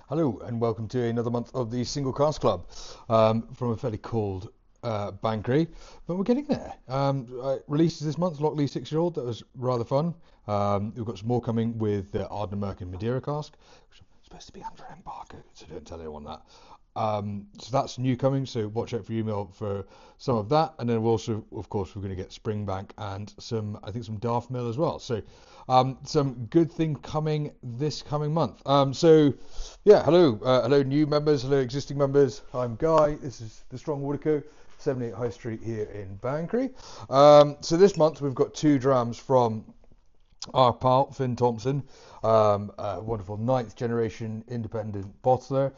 Hello and welcome to another month of the Single Cask Club from a fairly cold Bankery, but we're getting there. Releases this month, Lockley 6-year-old, that was rather fun. We've got some more coming with the Ardnamurchan Madeira cask, which is supposed to be under embargo, so don't tell anyone that. So that's new coming, so watch out for your email for some of that. And then we're also, of course, we're going to get Springbank and some Daft Mill as well. So some good thing coming this coming month. Hello new members, hello existing members. I'm Guy, this is the Strong Waterco, 78 High Street here in Bankery. So this month we've got 2 drams from our pal Finn Thompson, a wonderful 9th generation independent bottler.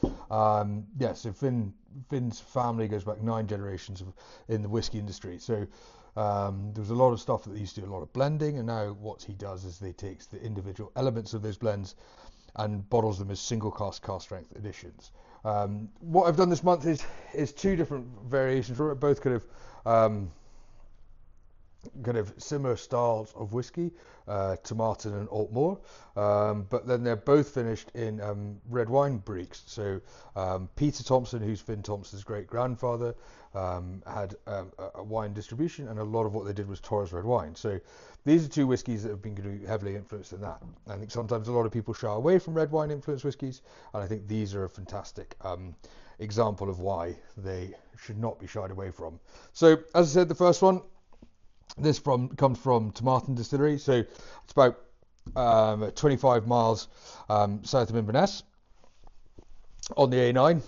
So Finn's family goes back 9 generations in the whiskey industry. So there was a lot of stuff that they used to do, a lot of blending, and now what he does is they takes the individual elements of those blends and bottles them as single cask strength editions. What I've done this month is 2 different variations from it, both kind of similar styles of whiskey, Tomatin and Altmore, but then they're both finished in red wine barriques. So Peter Thompson, who's Finn Thompson's great grandfather, had a wine distribution, and a lot of what they did was Torres red wine. So these are 2 whiskies that have been heavily influenced in that. I think sometimes a lot of people shy away from red wine influenced whiskies, and I think these are a fantastic example of why they should not be shied away from. So as I said, the first one, this comes from Tomatin Distillery, so it's about 25 miles south of Inverness on the A9,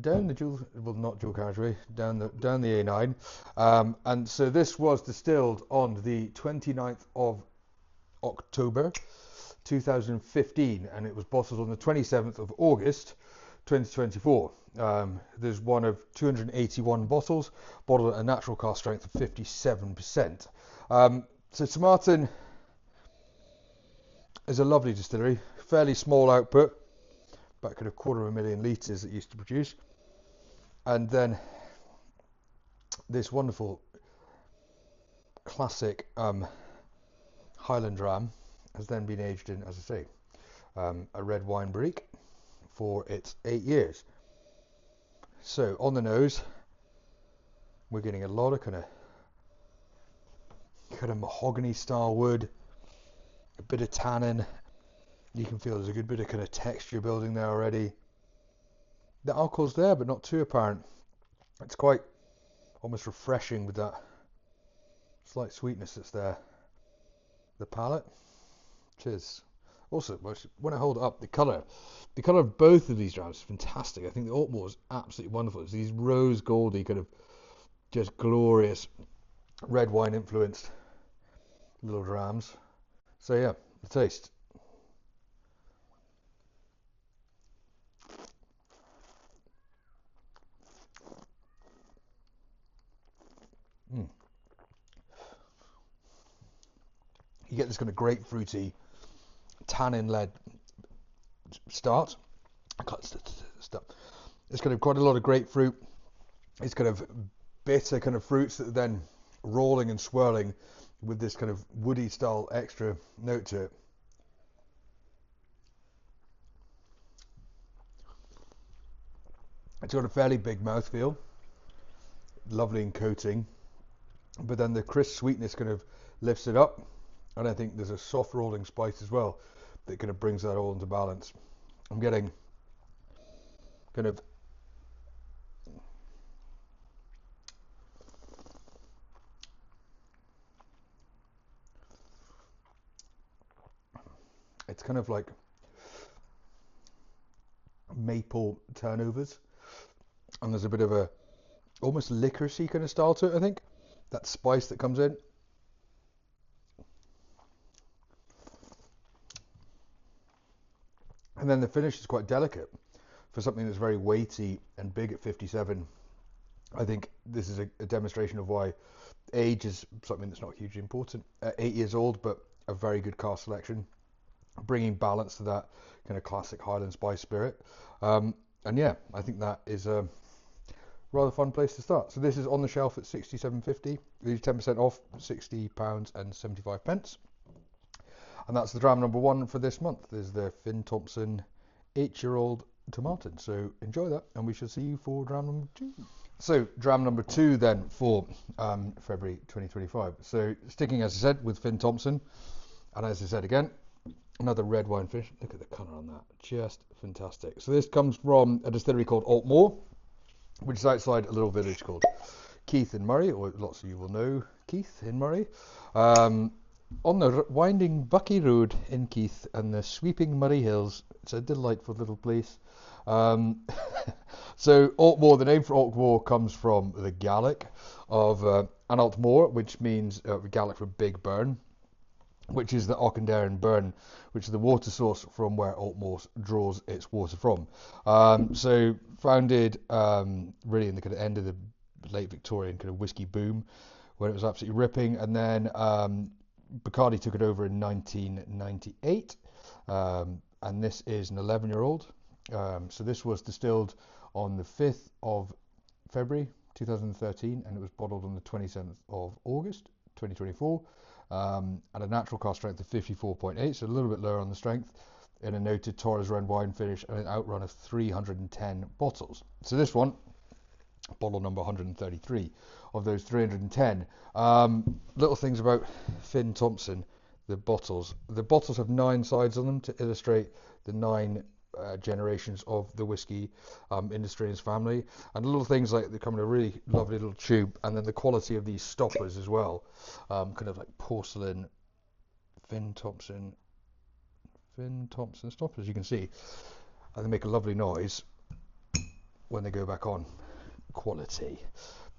down the not dual carriageway, down the A9, and so this was distilled on the 29th of October 2015, and it was bottled on the 27th of August 2024. There's one of 281 bottles, bottled at a natural cask strength of 57%. So Tomatin is a lovely distillery, fairly small output, about kind of 250,000 litres it used to produce, and then this wonderful classic Highland dram has then been aged in, as I say, a red wine barrique for its 8 years. So on the nose, we're getting a lot of kind of mahogany style wood, a bit of tannin. You can feel there's a good bit of kind of texture building there already. The alcohol's there, but not too apparent. It's quite almost refreshing with that slight sweetness that's there. The palate, cheers. Also, when I hold it up, the colour of both of these drams is fantastic. I think the Altmore is absolutely wonderful. It's these rose goldy, kind of just glorious red wine influenced little drams. So yeah, the taste. You get this kind of grapefruity, tannin-led start. It's kind of quite a lot of grapefruit. It's kind of bitter kind of fruits that are then rolling and swirling with this kind of woody style extra note to it. It's got a fairly big mouthfeel, lovely in coating, but then the crisp sweetness kind of lifts it up, and I think there's a soft rolling spice as well that kind of brings that all into balance. I'm getting kind of it's kind of like maple turnovers, and there's a bit of a almost licoricey kind of style to it. I think that spice that comes in. And then the finish is quite delicate for something that's very weighty and big at 57. I think this is a demonstration of why age is something that's not hugely important. 8 years old, but a very good cask selection, bringing balance to that kind of classic Highland spice spirit. And yeah, I think that is a rather fun place to start. So this is on the shelf at £67.50. These 10% off, £60.75. And that's the dram number 1 for this month. There's the Finn Thompson 8-year-old tomatin. So enjoy that, and we shall see you for dram number 2. So dram number 2 then for February 2025. So sticking, as I said, with Finn Thompson, and as I said again, another red wine finish. Look at the colour on that, just fantastic. So this comes from a distillery called Altmore, which is outside a little village called Keith in Murray, or lots of you will know Keith in Murray. On the winding Bucky Road in Keith and the sweeping Murray Hills. It's a delightful little place. So Altmore, the name for Altmore comes from the Gaelic of an Altmore, which means Gaelic for big burn, which is the Auchenderrin burn, which is the water source from where Altmore draws its water from. So founded really in the kind of end of the late Victorian kind of whiskey boom, when it was absolutely ripping, and then Bacardi took it over in 1998, and this is an 11-year-old. So this was distilled on the 5th of February 2013, and it was bottled on the 27th of August 2024, at a natural cask strength of 54.8, so a little bit lower on the strength, in a noted Torres red wine finish and an outrun of 310 bottles. So this one, bottle number 133 of those 310. Little things about Finn Thompson, the bottles. The bottles have 9 sides on them to illustrate the 9 generations of the whiskey industry and its family, and little things like they come in a really lovely little tube, and then the quality of these stoppers as well, kind of like porcelain Finn Thompson stoppers, you can see, and they make a lovely noise when they go back on. Quality.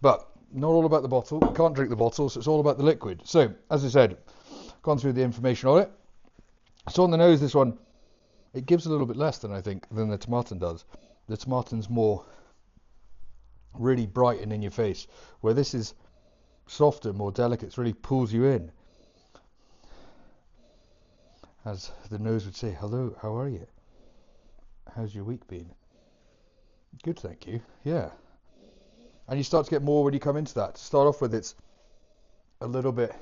But not all about the bottle. You can't drink the bottle, so it's all about the liquid. So as I said, gone through the information on it. So on the nose, this one, it gives a little bit less than I think than the tomatin does. The tomatin's more really bright and in your face, where this is softer, more delicate. It really pulls you in. As the nose would say, hello, how are you? How's your week been? Good, thank you. Yeah. And you start to get more when you come into that. To start off with, it's a little bit,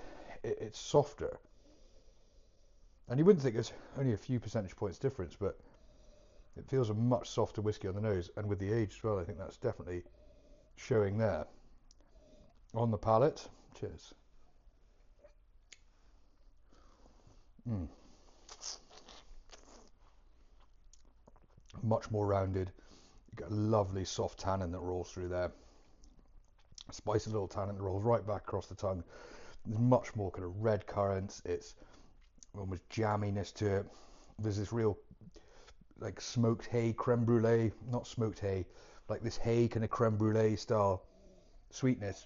it's softer. And you wouldn't think there's only a few percentage points difference, but it feels a much softer whiskey on the nose. And with the age as well, I think that's definitely showing there. On the palate, cheers. Much more rounded. You get a lovely soft tannin that rolls through there. Spicy little tannin that rolls right back across the tongue. There's much more kind of red currants. It's almost jamminess to it. There's this real like smoked hay creme brulee, not smoked hay, like this hay kind of creme brulee style sweetness.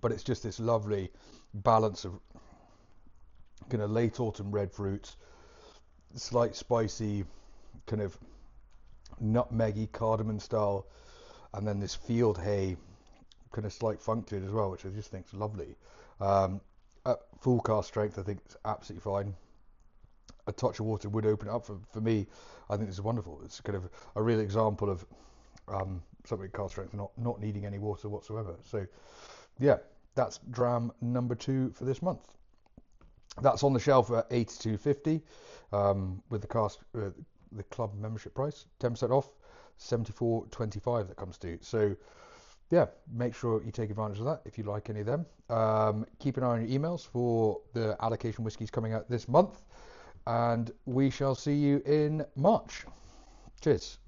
But it's just this lovely balance of kind of late autumn red fruits, slight spicy kind of nutmeggy cardamom style, and then this field hay kind of slight funk to it as well, which I just think is lovely. At full cask strength, I think it's absolutely fine. A touch of water would open it up for me. I think this is wonderful. It's kind of a real example of something cask strength not needing any water whatsoever. So yeah, that's dram number 2 for this month. That's on the shelf at $82.50 with the cask the club membership price, 10% off, $74.25 that comes to. So yeah, make sure you take advantage of that if you like any of them. Keep an eye on your emails for the allocation whiskies coming out this month, and we shall see you in March. Cheers.